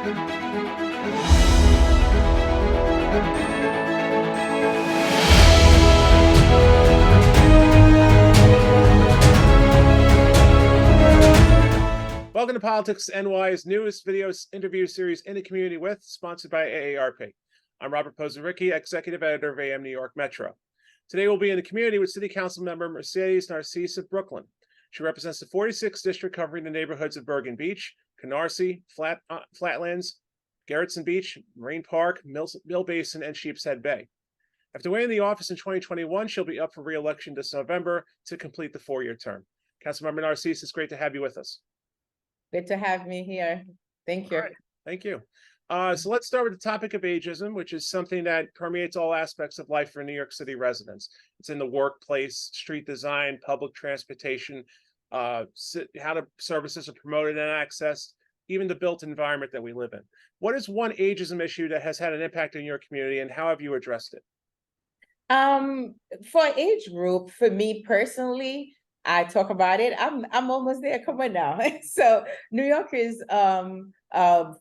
Welcome to Politics NY's newest video interview series In the Community With, sponsored by AARP. I'm Robert Posaricki, Executive Editor of AM New York Metro. Today we'll be in the community with City Council member Mercedes Narcisse of Brooklyn. She represents the 46th district covering the neighborhoods of Bergen Beach, Canarsie, Flatlands, Gerritsen Beach, Marine Park, Mill Basin, and Sheepshead Bay. After winning the office in 2021, she'll be up for re-election this November to complete the 4-year term. Councilmember Narcisse, it's great to have you with us. Good to have me here. Thank you. All right. Thank you. So let's start with the topic of ageism, which is something that permeates all aspects of life for New York City residents. It's in the workplace, street design, public transportation, how the services are promoted and accessed, even the built environment that we live in. What is one ageism issue that has had an impact in your community, and how have you addressed it? For age group, for me personally, I talk about it. I'm almost there. Come on now. So New Yorkers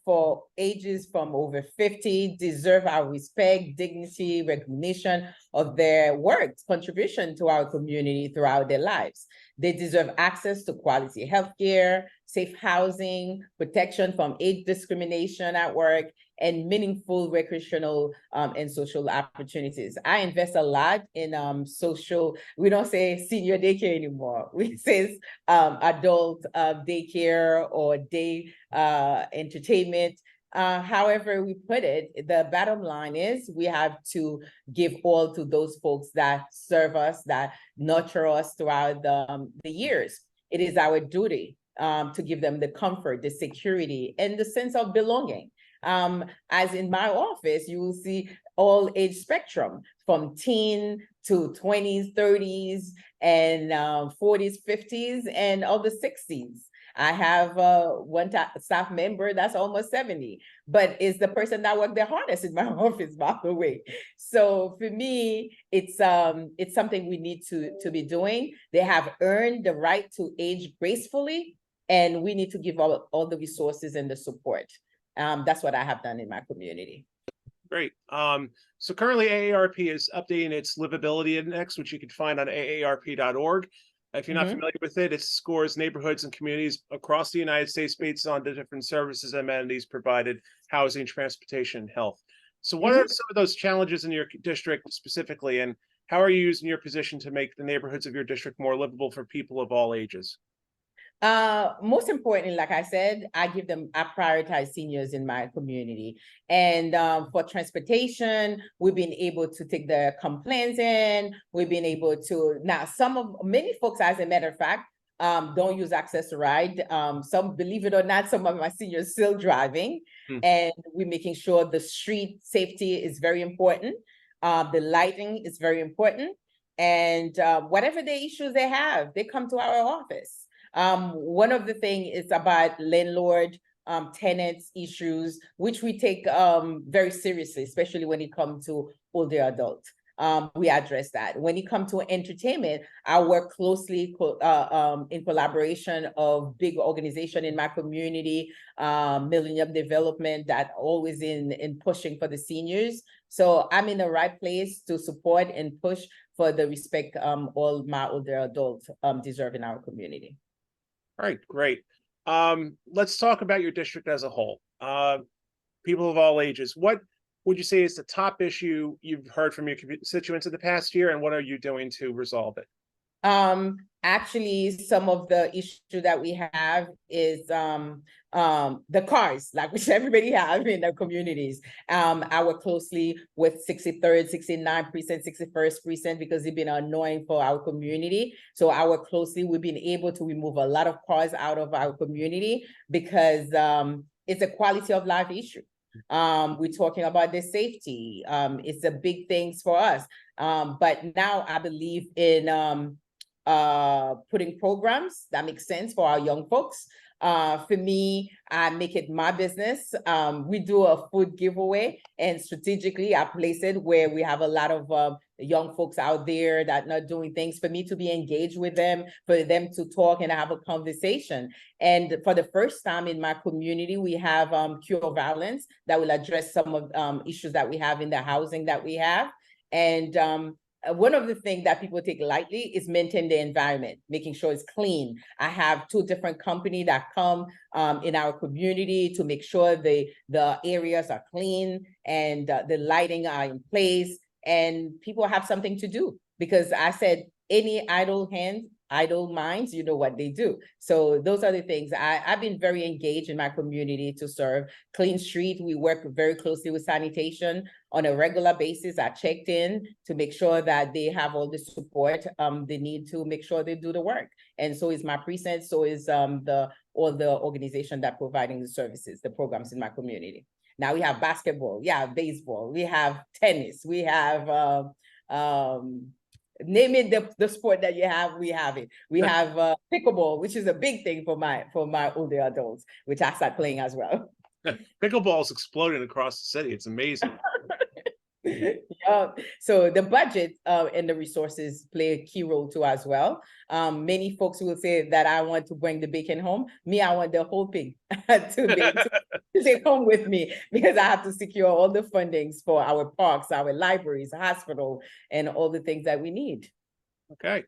for ages from over 50 deserve our respect, dignity, recognition of their work, contribution to our community throughout their lives. They deserve access to quality healthcare, safe housing, protection from age discrimination at work, and meaningful recreational and social opportunities. I invest a lot in social, we don't say senior daycare anymore. We say adult daycare or day entertainment. However we put it, the bottom line is we have to give all to those folks that serve us, that nurture us throughout the years. It is our duty to give them the comfort, the security, and the sense of belonging. As in my office, you will see all age spectrum from teen to 20s, 30s, and 40s, 50s, and all the 60s. I have one staff member that's almost 70, but is the person that worked the hardest in my office, by the way. So for me, it's something we need to be doing. They have earned the right to age gracefully, and we need to give all the resources and the support. That's what I have done in my community. Great. So currently AARP is updating its livability index, which you can find on aarp.org. If you're not familiar with it, it scores neighborhoods and communities across the United States based on the different services and amenities provided, housing, transportation, and health. So what are some of those challenges in your district specifically, and how are you using your position to make the neighborhoods of your district more livable for people of all ages? Most importantly, like I said, I prioritize seniors in my community. And for transportation, we've been able to take the complaints in. We've been able to, now many folks, as a matter of fact, don't use access to ride. Some, believe it or not, some of my seniors still driving. And we're making sure the street safety is very important. The lighting is very important. And whatever the issues they have, they come to our office. One of the things is about landlord tenants issues, which we take very seriously, especially when it comes to older adults. We address that. When it comes to entertainment, I work closely in collaboration of big organization in my community, Millennium Development, that always in pushing for the seniors. So I'm in the right place to support and push for the respect all my older adults deserve in our community. All right, great. Let's talk about your district as a whole. People of all ages. What would you say is the top issue you've heard from your constituents in the past year, and what are you doing to resolve it? Actually, some of the issue that we have is the cars, like which everybody have in their communities. I work closely with 63rd, 69th precinct, 61st precinct, because it's been annoying for our community. So I work closely. We've been able to remove a lot of cars out of our community because it's a quality of life issue. We're talking about the safety. It's a big thing for us. But now I believe in putting programs that make sense for our young folks. For me, I make it my business. We do a food giveaway, and strategically I place it where we have a lot of young folks out there that not doing things, for me to be engaged with them, for them to talk and have a conversation. And for the first time in my community, we have Cure Violence that will address some of issues that we have in the housing that we have. And one of the things that people take lightly is maintain the environment, making sure it's clean. I have 2 different companies that come in our community to make sure the areas are clean and the lighting are in place and people have something to do. Because I said, any idle hand, idle minds, you know what they do. So those are the things. I've been very engaged in my community to serve. Clean street, we work very closely with sanitation on a regular basis. I checked in to make sure that they have all the support they need to make sure they do the work. And so is my precinct, so is all the organization that providing the services, the programs in my community. Now we have basketball, we have baseball, we have tennis, we have name it the sport that you have, we have it. We have pickleball, which is a big thing for my older adults, which I start playing as well. Pickleball is exploding across the city. It's amazing. So the budget and the resources play a key role too as well. Many folks will say that I want to bring the bacon home. Me, I want the whole pig to take home with me, because I have to secure all the fundings for our parks, our libraries, hospital, and all the things that we need. Okay.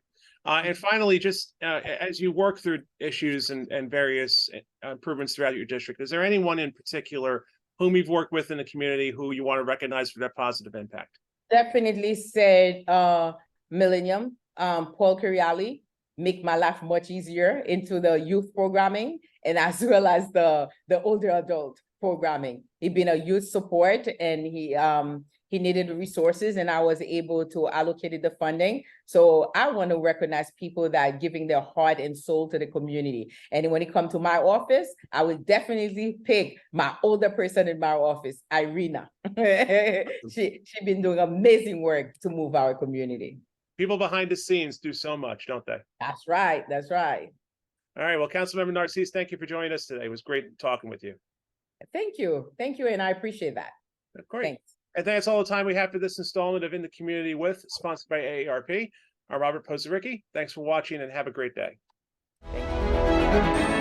And finally, just as you work through issues and various improvements throughout your district, is there anyone in particular whom you've worked with in the community who you want to recognize for their positive impact? Definitely said Millennium, Paul Curiali, make my life much easier into the youth programming, and as well as the older adult programming. He's been a youth support, and he needed the resources, and I was able to allocate the funding. So I want to recognize people that are giving their heart and soul to the community. And when it comes to my office, I will definitely pick my older person in my office, Irina. She's been doing amazing work to move our community. People behind the scenes do so much, don't they? That's right. That's right. All right. Well, Councilmember Narcisse, thank you for joining us today. It was great talking with you. Thank you. Thank you. And I appreciate that. Great. Thanks. And that's all the time we have for this installment of In the Community With, sponsored by AARP. I'm Robert Pozaricki. Thanks for watching and have a great day. Thank you.